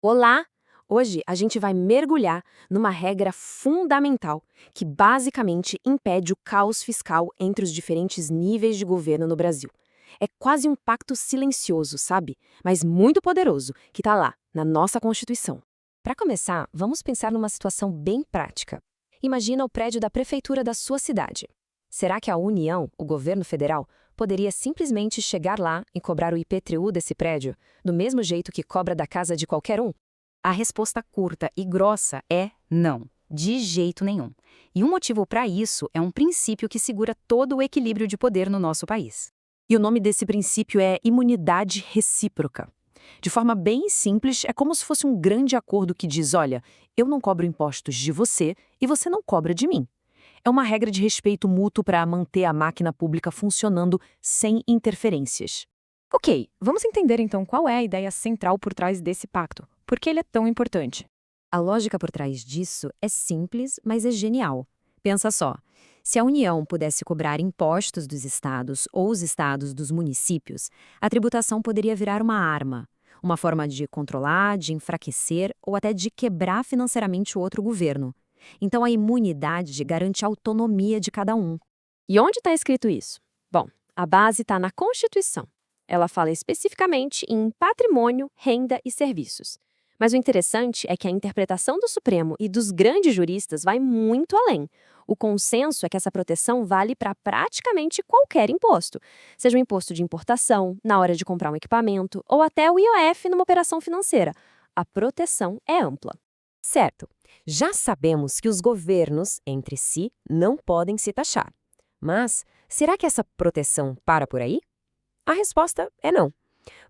Olá! Hoje a gente vai mergulhar numa regra fundamental que basicamente impede o caos fiscal entre os diferentes níveis de governo no Brasil. É quase um pacto silencioso, sabe? Mas muito poderoso, que está lá, na nossa Constituição. Para começar, vamos pensar numa situação bem prática. Imagina o prédio da prefeitura da sua cidade. Será que a União, o governo federal, poderia simplesmente chegar lá e cobrar o IPTU desse prédio, do mesmo jeito que cobra da casa de qualquer um? A resposta curta e grossa é não, de jeito nenhum. E um motivo para isso é um princípio que segura todo o equilíbrio de poder no nosso país. E o nome desse princípio é imunidade recíproca. De forma bem simples, é como se fosse um grande acordo que diz: olha, eu não cobro impostos de você e você não cobra de mim. É uma regra de respeito mútuo para manter a máquina pública funcionando sem interferências. Ok, vamos entender então qual é a ideia central por trás desse pacto. Por que ele é tão importante? A lógica por trás disso é simples, mas é genial. Pensa só, se a União pudesse cobrar impostos dos estados ou os estados dos municípios, a tributação poderia virar uma arma, uma forma de controlar, de enfraquecer ou até de quebrar financeiramente o outro governo. Então a imunidade garante a autonomia de cada um. E onde está escrito isso? Bom, a base está na Constituição. Ela fala especificamente em patrimônio, renda e serviços. Mas o interessante é que a interpretação do Supremo e dos grandes juristas vai muito além. O consenso é que essa proteção vale para praticamente qualquer imposto, seja o imposto de importação, na hora de comprar um equipamento, ou até o IOF numa operação financeira. A proteção é ampla. Certo, já sabemos que os governos, entre si, não podem se taxar. Mas será que essa proteção para por aí? A resposta é não.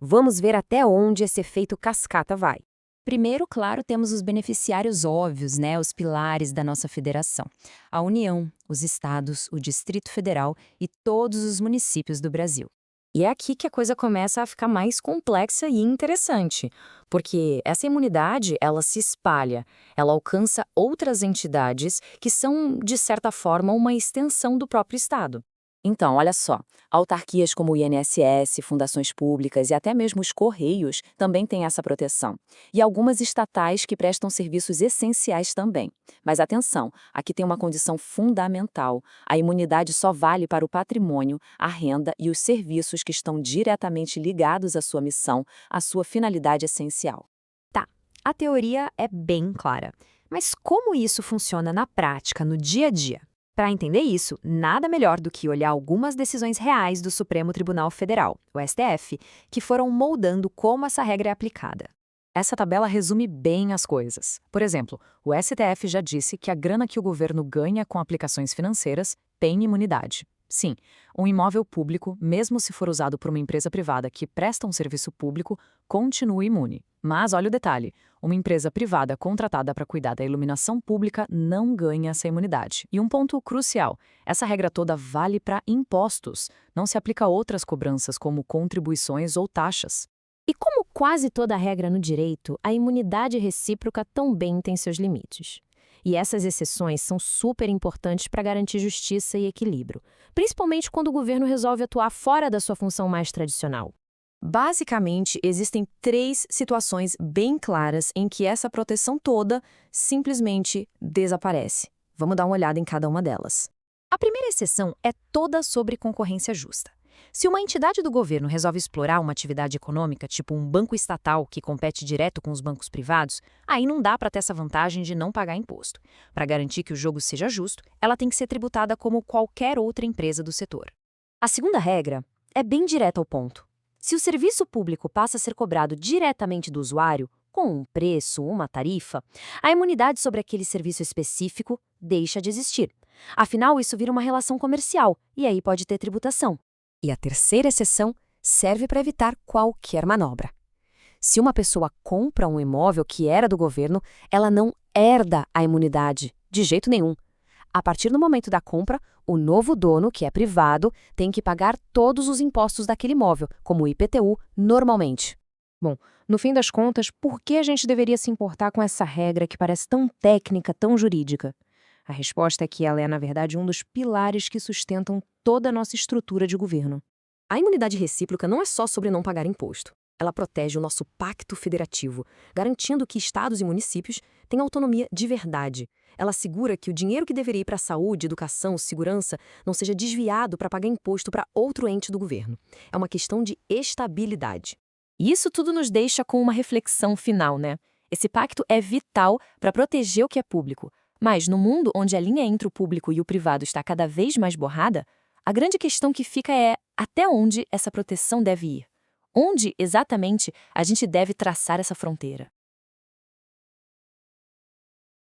Vamos ver até onde esse efeito cascata vai. Primeiro, claro, temos os beneficiários óbvios, os pilares da nossa federação. A União, os estados, o Distrito Federal e todos os municípios do Brasil. E é aqui que a coisa começa a ficar mais complexa e interessante, porque essa imunidade, ela se espalha, ela alcança outras entidades que são, de certa forma, uma extensão do próprio estado. Então, olha só, autarquias como o INSS, fundações públicas e até mesmo os Correios também têm essa proteção. E algumas estatais que prestam serviços essenciais também. Mas atenção, aqui tem uma condição fundamental. A imunidade só vale para o patrimônio, a renda e os serviços que estão diretamente ligados à sua missão, à sua finalidade essencial. Tá, a teoria é bem clara. Mas como isso funciona na prática, no dia a dia? Para entender isso, nada melhor do que olhar algumas decisões reais do Supremo Tribunal Federal, o STF, que foram moldando como essa regra é aplicada. Essa tabela resume bem as coisas. Por exemplo, o STF já disse que a grana que o governo ganha com aplicações financeiras tem imunidade. Sim, um imóvel público, mesmo se for usado por uma empresa privada que presta um serviço público, continua imune. Mas olha o detalhe, uma empresa privada contratada para cuidar da iluminação pública não ganha essa imunidade. E um ponto crucial, essa regra toda vale para impostos, não se aplica a outras cobranças como contribuições ou taxas. E como quase toda regra no direito, a imunidade recíproca também tem seus limites. E essas exceções são super importantes para garantir justiça e equilíbrio, principalmente quando o governo resolve atuar fora da sua função mais tradicional. Basicamente, existem 3 situações bem claras em que essa proteção toda simplesmente desaparece. Vamos dar uma olhada em cada uma delas. A primeira exceção é toda sobre concorrência justa. Se uma entidade do governo resolve explorar uma atividade econômica, tipo um banco estatal que compete direto com os bancos privados, aí não dá para ter essa vantagem de não pagar imposto. Para garantir que o jogo seja justo, ela tem que ser tributada como qualquer outra empresa do setor. A segunda regra é bem direta ao ponto. Se o serviço público passa a ser cobrado diretamente do usuário, com um preço, uma tarifa, a imunidade sobre aquele serviço específico deixa de existir. Afinal, isso vira uma relação comercial e aí pode ter tributação. E a terceira exceção serve para evitar qualquer manobra. Se uma pessoa compra um imóvel que era do governo, ela não herda a imunidade, de jeito nenhum. A partir do momento da compra, o novo dono, que é privado, tem que pagar todos os impostos daquele imóvel, como o IPTU, normalmente. Bom, no fim das contas, por que a gente deveria se importar com essa regra que parece tão técnica, tão jurídica? A resposta é que ela é, na verdade, um dos pilares que sustentam toda a nossa estrutura de governo. A imunidade recíproca não é só sobre não pagar imposto. Ela protege o nosso pacto federativo, garantindo que estados e municípios tenham autonomia de verdade. Ela assegura que o dinheiro que deveria ir para a saúde, educação, segurança não seja desviado para pagar imposto para outro ente do governo. É uma questão de estabilidade. E isso tudo nos deixa com uma reflexão final, né? Esse pacto é vital para proteger o que é público. Mas, no mundo onde a linha entre o público e o privado está cada vez mais borrada, a grande questão que fica é até onde essa proteção deve ir? Onde, exatamente, a gente deve traçar essa fronteira?